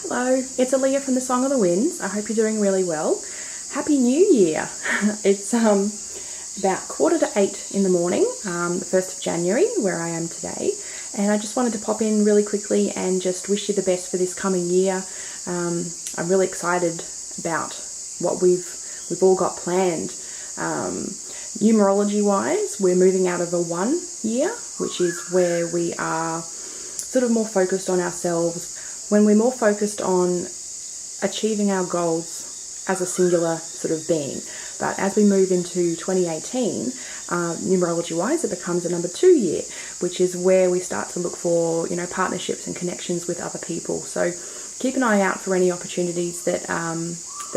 Hello, it's Aaliyah from the Song of the Winds. I hope you're doing really well. Happy New Year! It's about 7:45 in the morning, the 1st of January, where I am today, and I just wanted to pop in really quickly and just wish you the best for this coming year. I'm really excited about what we've all got planned. Numerology wise, we're moving out of a 1 year, which is where we are sort of more focused on ourselves, when we're more focused on achieving our goals as a singular sort of being. But as we move into 2018, numerology wise, it becomes a number 2 year, which is where we start to look for, partnerships and connections with other people. So keep an eye out for any opportunities that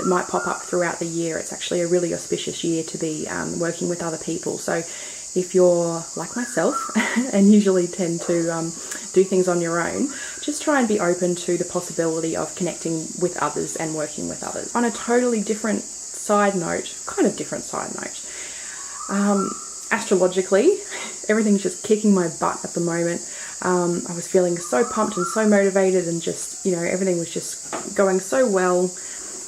might pop up throughout the year. It's actually a really auspicious year to be working with other people. So if you're like myself and usually tend to do things on your own, just try and be open to the possibility of connecting with others and working with others. On a totally different side note, astrologically, everything's just kicking my butt at the moment. I was feeling so pumped and so motivated, and just, everything was just going so well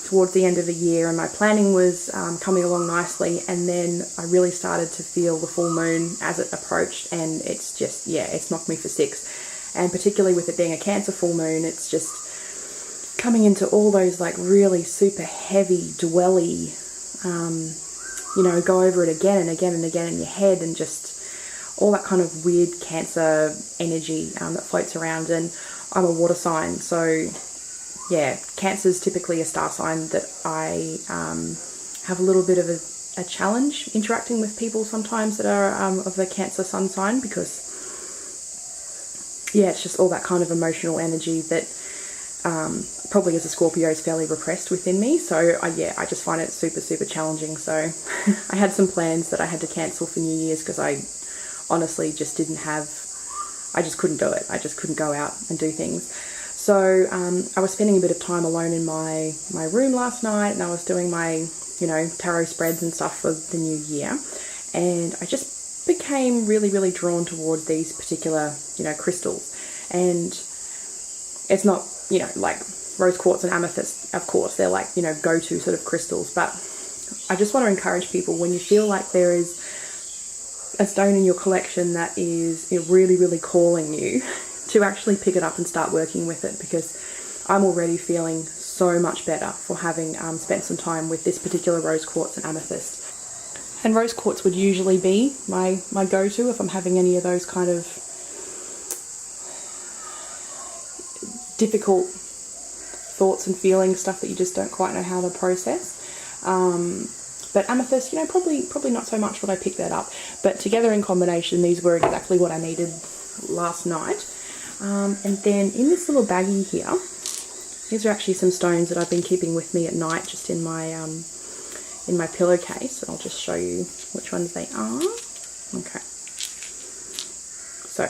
towards the end of the year, and my planning was coming along nicely, and then I really started to feel the full moon as it approached, and it's just, it's knocked me for six. And particularly with it being a Cancer full moon, it's just coming into all those like really super heavy, dwelly, go over it again and again and again in your head, and just all that kind of weird Cancer energy that floats around. And I'm a water sign, so yeah, Cancer is typically a star sign that I have a little bit of a challenge interacting with people sometimes that are of the Cancer sun sign, because it's just all that kind of emotional energy that probably as a Scorpio is fairly repressed within me. So I just find it super, super challenging. So I had some plans that I had to cancel for New Year's because I honestly just I just couldn't do it. I just couldn't go out and do things. So I was spending a bit of time alone in my room last night, and I was doing my, tarot spreads and stuff for the new year. And I just became really, really drawn towards these particular, crystals. And it's not, like rose quartz and amethyst, of course, they're like, go-to sort of crystals. But I just want to encourage people, when you feel like there is a stone in your collection that is really, really calling you, to actually pick it up and start working with it, because I'm already feeling so much better for having spent some time with this particular rose quartz and amethyst. And rose quartz would usually be my go-to if I'm having any of those kind of difficult thoughts and feelings, stuff that you just don't quite know how to process. But amethyst, probably not so much when I picked that up. But together in combination, these were exactly what I needed last night. And then in this little baggie here, these are actually some stones that I've been keeping with me at night, just in my pillowcase. And I'll just show you which ones they are. Okay. So,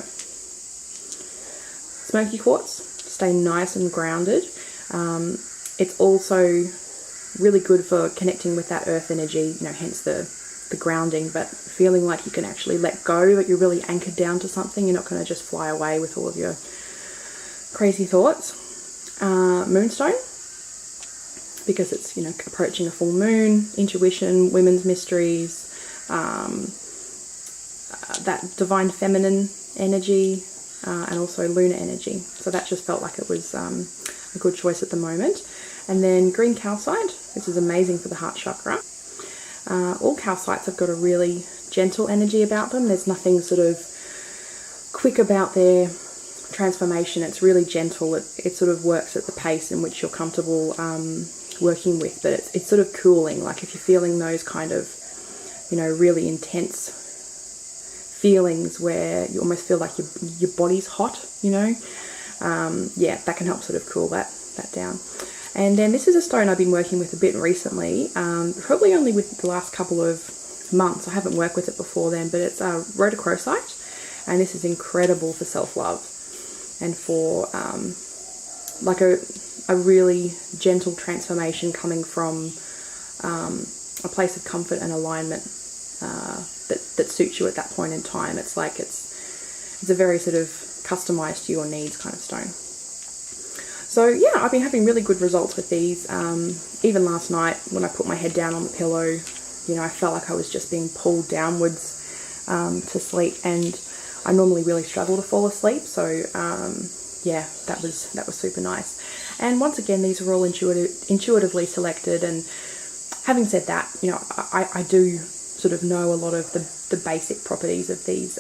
Smokey Quartz, stay nice and grounded. It's also really good for connecting with that earth energy, hence the grounding, but feeling like you can actually let go, that you're really anchored down to something. You're not going to just fly away with all of your crazy thoughts. Moonstone, because it's, approaching a full moon, intuition, women's mysteries, that divine feminine energy, and also lunar energy. So that just felt like it was a good choice at the moment. And then green calcite, this is amazing for the heart chakra. All calcites have got a really gentle energy about them. There's nothing sort of quick about their transformation. It's really gentle. It sort of works at the pace in which you're comfortable working with, but it's sort of cooling. Like if you're feeling those kind of, really intense feelings where you almost feel like your body's hot, that can help sort of cool that down. And then this is a stone I've been working with a bit recently, probably only with the last couple of months. I haven't worked with it before then, but it's Rhodochrosite, and this is incredible for self-love and for like a really gentle transformation coming from a place of comfort and alignment that suits you at that point in time. It's like it's a very sort of customized to your needs kind of stone. So yeah, I've been having really good results with these. Even last night when I put my head down on the pillow, you know, I felt like I was just being pulled downwards to sleep, and I normally really struggle to fall asleep. So yeah, that was super nice. And once again, these are all intuitively selected. And having said that, you know, I do sort of know a lot of the basic properties of these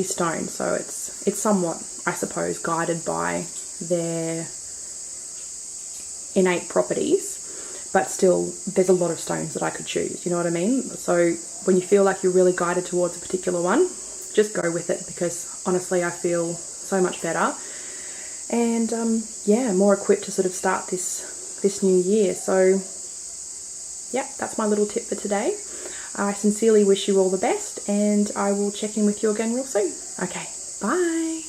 stones. So it's somewhat, I suppose, guided by their innate properties, but still there's a lot of stones that I could choose, you know what I mean? So when you feel like you're really guided towards a particular one, just go with it, because honestly I feel so much better and yeah, more equipped to sort of start this new year. So yeah, that's my little tip for today. I sincerely wish you all the best, and I will check in with you again real soon. Okay, bye.